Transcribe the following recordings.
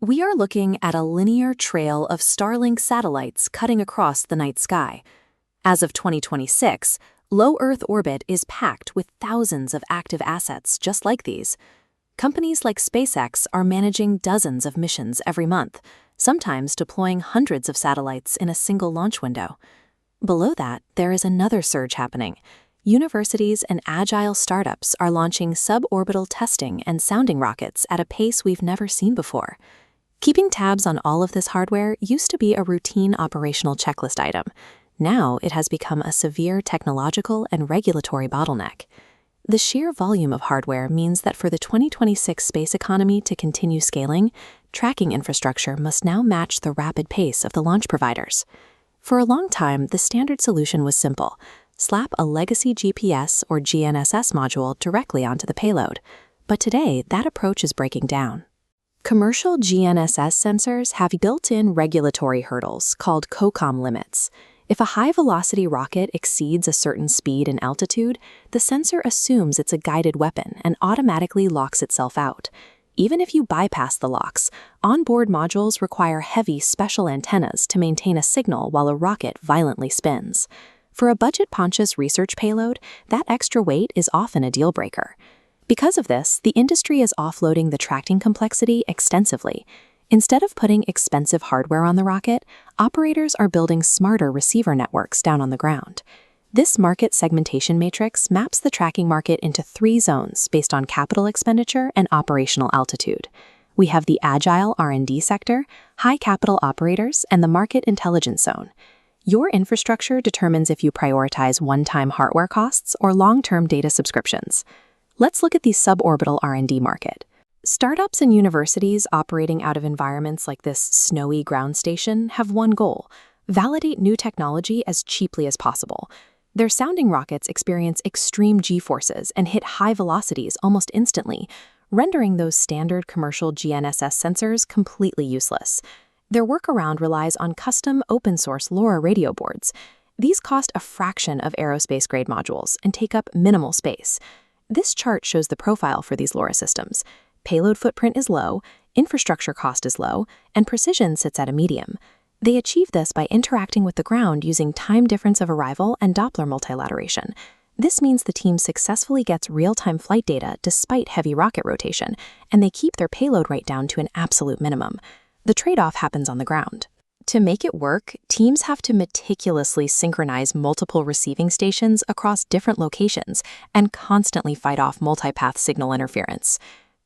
We are looking at a linear trail of Starlink satellites cutting across the night sky. As of 2026, low Earth orbit is packed with thousands of active assets just like these. Companies like SpaceX are managing dozens of missions every month, sometimes deploying hundreds of satellites in a single launch window. Below that, there is another surge happening. Universities and agile startups are launching suborbital testing and sounding rockets at a pace we've never seen before. Keeping tabs on all of this hardware used to be a routine operational checklist item. Now it has become a severe technological and regulatory bottleneck. The sheer volume of hardware means that for the 2026 space economy to continue scaling, tracking infrastructure must now match the rapid pace of the launch providers. For a long time, the standard solution was simple: slap a legacy GPS or GNSS module directly onto the payload. But today, that approach is breaking down. Commercial GNSS sensors have built-in regulatory hurdles called COCOM limits. If a high-velocity rocket exceeds a certain speed and altitude, the sensor assumes it's a guided weapon and automatically locks itself out. Even if you bypass the locks, onboard modules require heavy special antennas to maintain a signal while a rocket violently spins. For a budget-conscious research payload, that extra weight is often a deal-breaker. Because of this, the industry is offloading the tracking complexity extensively. Instead of putting expensive hardware on the rocket, operators are building smarter receiver networks down on the ground. This market segmentation matrix maps the tracking market into 3 zones based on capital expenditure and operational altitude. We have the agile R&D sector, high capital operators, and the market intelligence zone. Your infrastructure determines if you prioritize one-time hardware costs or long-term data subscriptions. Let's look at the suborbital R&D market. Startups and universities operating out of environments like this snowy ground station have one goal: validate new technology as cheaply as possible. Their sounding rockets experience extreme G-forces and hit high velocities almost instantly, rendering those standard commercial GNSS sensors completely useless. Their workaround relies on custom open-source LoRa radio boards. These cost a fraction of aerospace-grade modules and take up minimal space. This chart shows the profile for these LoRa systems. Payload footprint is low, infrastructure cost is low, and precision sits at a medium. They achieve this by interacting with the ground using time difference of arrival and Doppler multilateration. This means the team successfully gets real-time flight data despite heavy rocket rotation, and they keep their payload rate down to an absolute minimum. The trade-off happens on the ground. To make it work, teams have to meticulously synchronize multiple receiving stations across different locations and constantly fight off multipath signal interference.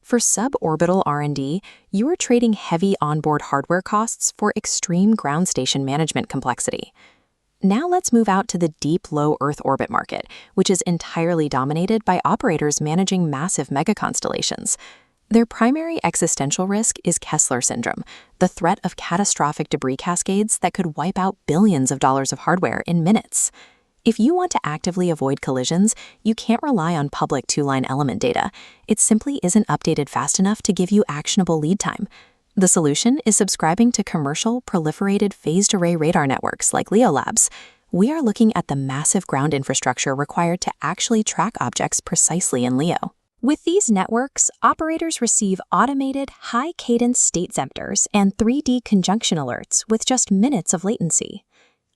For suborbital R&D, you are trading heavy onboard hardware costs for extreme ground station management complexity. Now let's move out to the deep low Earth orbit market, which is entirely dominated by operators managing massive mega-constellations. Their primary existential risk is Kessler syndrome, the threat of catastrophic debris cascades that could wipe out billions of dollars of hardware in minutes. If you want to actively avoid collisions, you can't rely on public 2-line element data. It simply isn't updated fast enough to give you actionable lead time. The solution is subscribing to commercial, proliferated phased array radar networks like LEO Labs. We are looking at the massive ground infrastructure required to actually track objects precisely in LEO. With these networks, operators receive automated, high-cadence state centers and 3D conjunction alerts with just minutes of latency.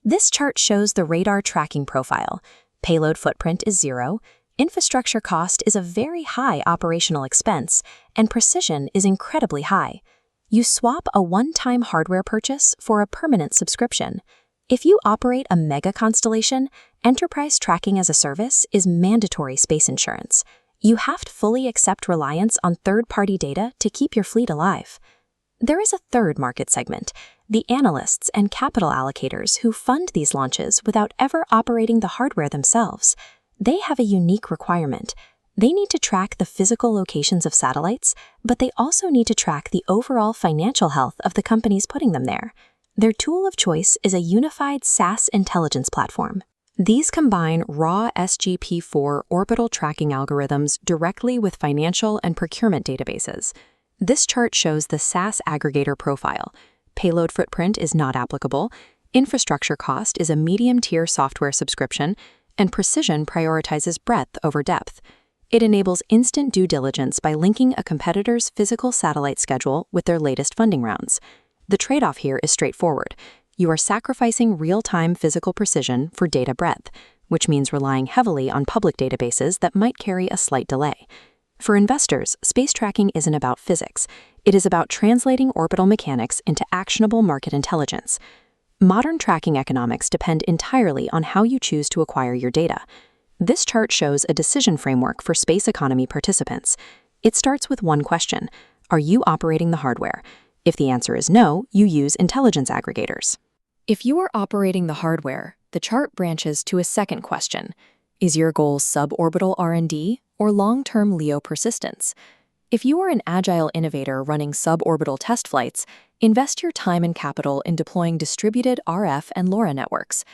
This chart shows the radar tracking profile. Payload footprint is 0, infrastructure cost is a very high operational expense, and precision is incredibly high. You swap a one-time hardware purchase for a permanent subscription. If you operate a mega-constellation, enterprise tracking as a service is mandatory space insurance. You have to fully accept reliance on third-party data to keep your fleet alive. There is a third market segment, the analysts and capital allocators who fund these launches without ever operating the hardware themselves. They have a unique requirement. They need to track the physical locations of satellites, but they also need to track the overall financial health of the companies putting them there. Their tool of choice is a unified SaaS intelligence platform. These combine raw SGP4 orbital tracking algorithms directly with financial and procurement databases. This chart shows the SaaS aggregator profile. Payload footprint is not applicable, infrastructure cost is a medium-tier software subscription, and precision prioritizes breadth over depth. It enables instant due diligence by linking a competitor's physical satellite schedule with their latest funding rounds. The trade-off here is straightforward. You are sacrificing real-time physical precision for data breadth, which means relying heavily on public databases that might carry a slight delay. For investors, space tracking isn't about physics. It is about translating orbital mechanics into actionable market intelligence. Modern tracking economics depend entirely on how you choose to acquire your data. This chart shows a decision framework for space economy participants. It starts with one question: are you operating the hardware? If the answer is no, you use intelligence aggregators. If you are operating the hardware, the chart branches to a second question. Is your goal suborbital R&D or long-term LEO persistence? If you are an agile innovator running suborbital test flights, invest your time and capital in deploying distributed RF and LoRa networks.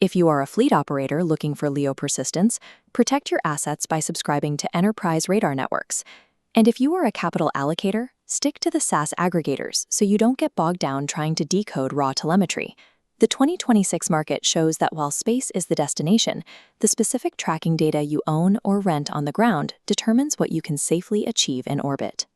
If you are a fleet operator looking for LEO persistence, protect your assets by subscribing to enterprise radar networks. And if you are a capital allocator, stick to the SAS aggregators so you don't get bogged down trying to decode raw telemetry. The 2026 market shows that while space is the destination, the specific tracking data you own or rent on the ground determines what you can safely achieve in orbit.